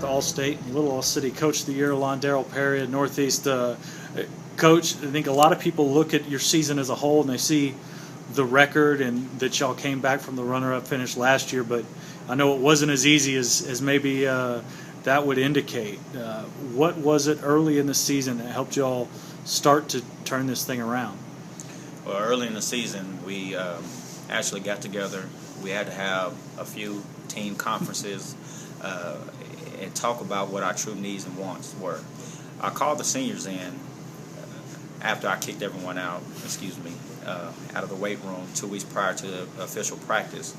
All-State and Little All-City Coach of the Year, Londaryl Perry at Northeast. Coach, I think a lot of people look at your season as a whole and they see the record and that y'all came back from the runner-up finish last year, but I know it wasn't as easy as maybe that would indicate. What was it early in the season that helped y'all start to turn this thing around? Well, early in the season, we actually got together. We had to have a few team conferences and talk about what our true needs and wants were. I called the seniors in after I kicked everyone out, out of the weight room 2 weeks prior to the official practice.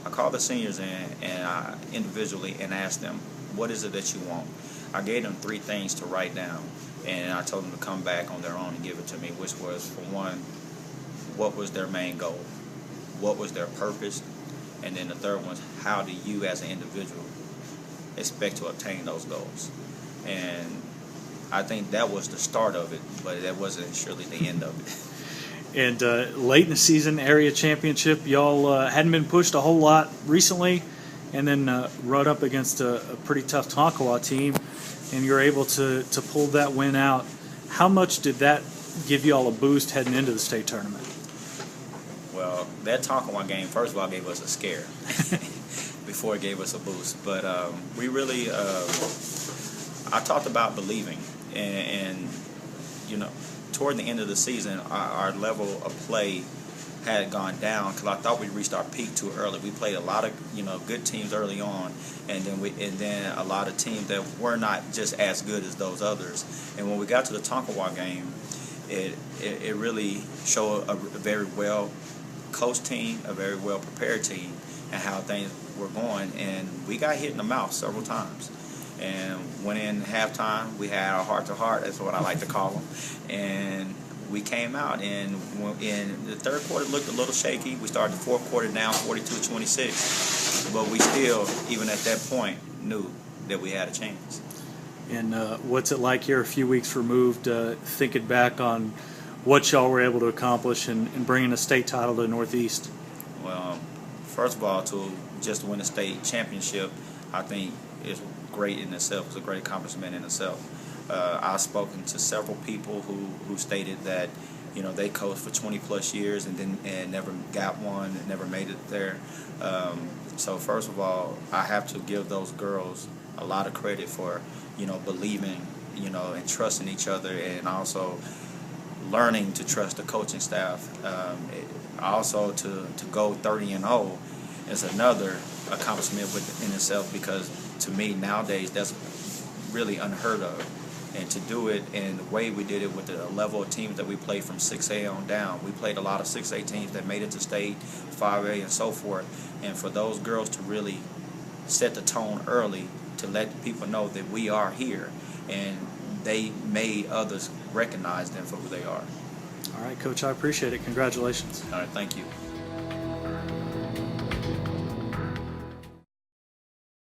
I called the seniors in and individually and asked them, what is it that you want? I gave them 3 things to write down, and I told them to come back on their own and give it to me, which was, for one, what was their main goal? What was their purpose? And then the third one is, how do you as an individual expect to obtain those goals? And I think that was the start of it, but that wasn't surely the end of it. And late in the season, area championship, y'all hadn't been pushed a whole lot recently, and then run up against a pretty tough Tonkawa team, and you're able to pull that win out. How much did that give y'all a boost heading into the state tournament? Well, that Tonkawa game, first of all, gave us a scare before it gave us a boost. But we really, I talked about believing, and you know, toward the end of the season, our level of play had gone down because I thought we reached our peak too early. We played a lot of good teams early on, and then a lot of teams that were not just as good as those others. And when we got to the Tonkawa game, it really showed a very well coached team, a very well prepared team, and how things were going. And we got hit in the mouth several times. And went in halftime, we had our heart-to-heart, that's what I like to call them, and we came out, and in the third quarter looked a little shaky. We started the fourth quarter down 42-26, but we still, even at that point, knew that we had a chance. And what's it like here a few weeks removed, thinking back on what y'all were able to accomplish and bringing a state title to the Northeast? Well, first of all, to just win a state championship, I think is great in itself. It's a great accomplishment in itself. I've spoken to several people who stated that they coached for 20 plus years and never got one and never made it there. So first of all, I have to give those girls a lot of credit for believing and trusting each other, and also learning to trust the coaching staff. Also to go 30-0 is another accomplishment within itself, because to me nowadays that's really unheard of. And to do it in the way we did it with the level of teams that we played from 6A on down. We played a lot of 6A teams that made it to state, 5A, and so forth. And for those girls to really set the tone early to let people know that we are here, and they made others recognize them for who they are. All right, Coach, I appreciate it. Congratulations. All right, thank you.